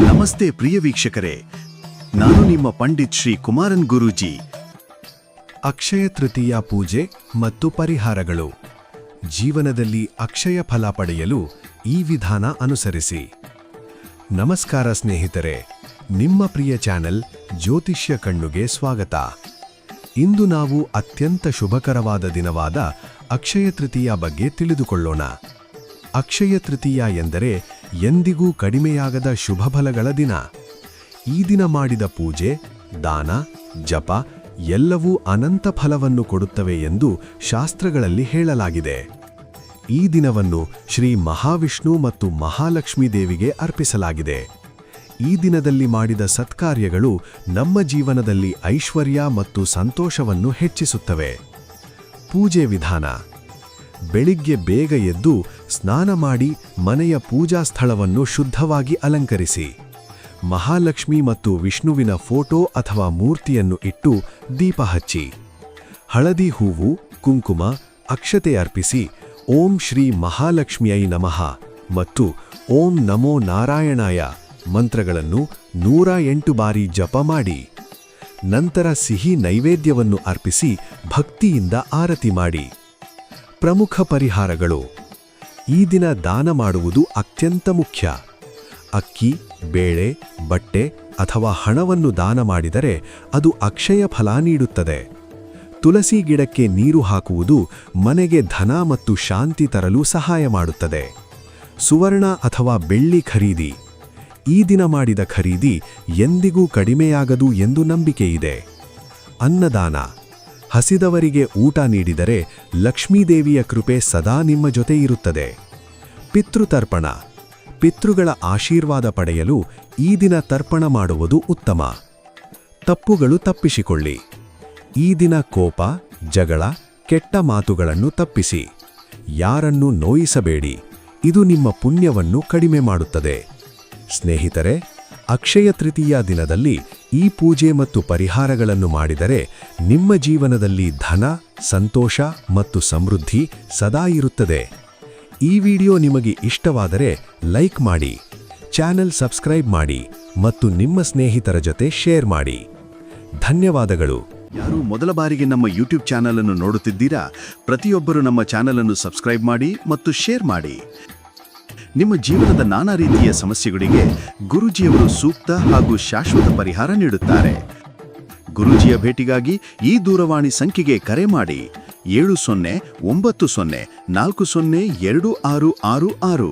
ನಮಸ್ತೆ ಪ್ರಿಯ ವೀಕ್ಷಕರೇ, ನಾನು ನಿಮ್ಮ ಪಂಡಿತ್ ಶ್ರೀ ಕುಮಾರನ್ ಗುರೂಜಿ. ಅಕ್ಷಯ ತೃತೀಯ ಪೂಜೆ ಮತ್ತು ಪರಿಹಾರಗಳು. ಜೀವನದಲ್ಲಿ ಅಕ್ಷಯ ಫಲ ಪಡೆಯಲು ಈ ವಿಧಾನ ಅನುಸರಿಸಿ. ನಮಸ್ಕಾರ ಸ್ನೇಹಿತರೆ, ನಿಮ್ಮ ಪ್ರಿಯ ಚಾನೆಲ್ ಜ್ಯೋತಿಷ್ಯ ಕಣ್ಣುಗೆ ಸ್ವಾಗತ. ಇಂದು ನಾವು ಅತ್ಯಂತ ಶುಭಕರವಾದ ದಿನವಾದ ಅಕ್ಷಯ ತೃತೀಯ ಬಗ್ಗೆ ತಿಳಿದುಕೊಳ್ಳೋಣ. ಅಕ್ಷಯ ತೃತೀಯ ಎಂದರೆ ಎಂದಿಗೂ ಕಡಿಮೆಯಾಗದ ಶುಭಫಲಗಳ ದಿನ. ಈ ದಿನ ಮಾಡಿದ ಪೂಜೆ, ದಾನ, ಜಪ ಎಲ್ಲವೂ ಅನಂತ ಫಲವನ್ನು ಕೊಡುತ್ತವೆ ಎಂದು ಶಾಸ್ತ್ರಗಳಲ್ಲಿ ಹೇಳಲಾಗಿದೆ. ಈ ದಿನವನ್ನು ಶ್ರೀ ಮಹಾವಿಷ್ಣು ಮತ್ತು ಮಹಾಲಕ್ಷ್ಮೀ ದೇವಿಗೆ ಅರ್ಪಿಸಲಾಗಿದೆ. ಈ ದಿನದಲ್ಲಿ ಮಾಡಿದ ಸತ್ಕಾರ್ಯಗಳು ನಮ್ಮ ಜೀವನದಲ್ಲಿ ಐಶ್ವರ್ಯ ಮತ್ತು ಸಂತೋಷವನ್ನು ಹೆಚ್ಚಿಸುತ್ತವೆ. ಪೂಜೆ ವಿಧಾನ: ಬೆಳಿಗ್ಗೆ ಬೇಗ ಎದ್ದು ಸ್ನಾನ ಮಾಡಿ ಮನೆಯ ಪೂಜಾ ಸ್ಥಳವನ್ನು ಶುದ್ಧವಾಗಿ ಅಲಂಕರಿಸಿ. ಮಹಾಲಕ್ಷ್ಮಿ ಮತ್ತು ವಿಷ್ಣುವಿನ ಫೋಟೋ ಅಥವಾ ಮೂರ್ತಿಯನ್ನು ಇಟ್ಟು ದೀಪ ಹಚ್ಚಿ. ಹಳದಿ ಹೂವು, ಕುಂಕುಮ, ಅಕ್ಷತೆ ಅರ್ಪಿಸಿ ಓಂ ಶ್ರೀ ಮಹಾಲಕ್ಷ್ಮಿಯೈ ನಮಃ ಮತ್ತು ಓಂ ನಮೋ ನಾರಾಯಣಾಯ ಮಂತ್ರಗಳನ್ನು 108 ಬಾರಿ ಜಪ ಮಾಡಿ. ನಂತರ ಸಿಹಿ ನೈವೇದ್ಯವನ್ನು ಅರ್ಪಿಸಿ ಭಕ್ತಿಯಿಂದ ಆರತಿ ಮಾಡಿ. ಪ್ರಮುಖ ಪರಿಹಾರಗಳು: ಈ ದಿನ ದಾನ ಮಾಡುವುದು ಅತ್ಯಂತ ಮುಖ್ಯ. ಅಕ್ಕಿ, ಬೇಳೆ, ಬಟ್ಟೆ ಅಥವಾ ಹಣವನ್ನು ದಾನ ಮಾಡಿದರೆ ಅದು ಅಕ್ಷಯ ಫಲ ನೀಡುತ್ತದೆ. ತುಳಸಿ ಗಿಡಕ್ಕೆ ನೀರು ಹಾಕುವುದು ಮನೆಗೆ ಧನ ಮತ್ತು ಶಾಂತಿ ತರಲು ಸಹಾಯ ಮಾಡುತ್ತದೆ. ಸುವರ್ಣ ಅಥವಾ ಬೆಳ್ಳಿ ಖರೀದಿ: ಈ ದಿನ ಮಾಡಿದ ಖರೀದಿ ಎಂದಿಗೂ ಕಡಿಮೆಯಾಗದು ಎಂದು ನಂಬಿಕೆಯಿದೆ. ಅನ್ನದಾನ: ಹಸಿದವರಿಗೆ ಊಟ ನೀಡಿದರೆ ಲಕ್ಷ್ಮೀದೇವಿಯ ಕೃಪೆ ಸದಾ ನಿಮ್ಮ ಜೊತೆ ಇರುತ್ತದೆ. ಪಿತೃತರ್ಪಣ: ಪಿತೃಗಳ ಆಶೀರ್ವಾದ ಪಡೆಯಲು ಈ ದಿನ ತರ್ಪಣ ಮಾಡುವುದು ಉತ್ತಮ. ತಪ್ಪುಗಳು ತಪ್ಪಿಸಿಕೊಳ್ಳಿ: ಈ ದಿನ ಕೋಪ, ಜಗಳ, ಕೆಟ್ಟ ಮಾತುಗಳನ್ನು ತಪ್ಪಿಸಿ. ಯಾರನ್ನೂ ನೋಯಿಸಬೇಡಿ, ಇದು ನಿಮ್ಮ ಪುಣ್ಯವನ್ನು ಕಡಿಮೆ ಮಾಡುತ್ತದೆ. ಸ್ನೇಹಿತರೆ, ಅಕ್ಷಯ ತೃತೀಯ ದಿನದಲ್ಲಿ ಈ ಪೂಜೆ ಮತ್ತು ಪರಿಹಾರಗಳನ್ನು ಮಾಡಿದರೆ ನಿಮ್ಮ ಜೀವನದಲ್ಲಿ ಧನ, ಸಂತೋಷ ಮತ್ತು ಸಮೃದ್ಧಿ ಸದಾ ಇರುತ್ತದೆ. ಈ ವಿಡಿಯೋ ನಿಮಗೆ ಇಷ್ಟವಾದರೆ ಲೈಕ್ ಮಾಡಿ, ಚಾನೆಲ್ ಸಬ್ಸ್ಕ್ರೈಬ್ ಮಾಡಿ ಮತ್ತು ನಿಮ್ಮ ಸ್ನೇಹಿತರ ಜೊತೆ ಶೇರ್ ಮಾಡಿ. ಧನ್ಯವಾದಗಳು. ಯಾರು ಮೊದಲ ಬಾರಿಗೆ ನಮ್ಮ ಯೂಟ್ಯೂಬ್ ಚಾನಲ್ ಅನ್ನು ನೋಡುತ್ತಿದ್ದೀರಾ, ಪ್ರತಿಯೊಬ್ಬರು ನಮ್ಮ ಚಾನಲ್ ಅನ್ನು ಸಬ್ಸ್ಕ್ರೈಬ್ ಮಾಡಿ ಮತ್ತು ಶೇರ್ ಮಾಡಿ. ನಿಮ್ಮ ಜೀವನದ ನಾನಾ ರೀತಿಯ ಸಮಸ್ಯೆಗಳಿಗೆ ಗುರೂಜಿಯವರು ಸೂಕ್ತ ಹಾಗೂ ಶಾಶ್ವತ ಪರಿಹಾರ ನೀಡುತ್ತಾರೆ. ಗುರೂಜಿಯ ಭೇಟಿಗಾಗಿ ಈ ದೂರವಾಣಿ ಸಂಖ್ಯೆಗೆ ಕರೆ ಮಾಡಿ 7090402666.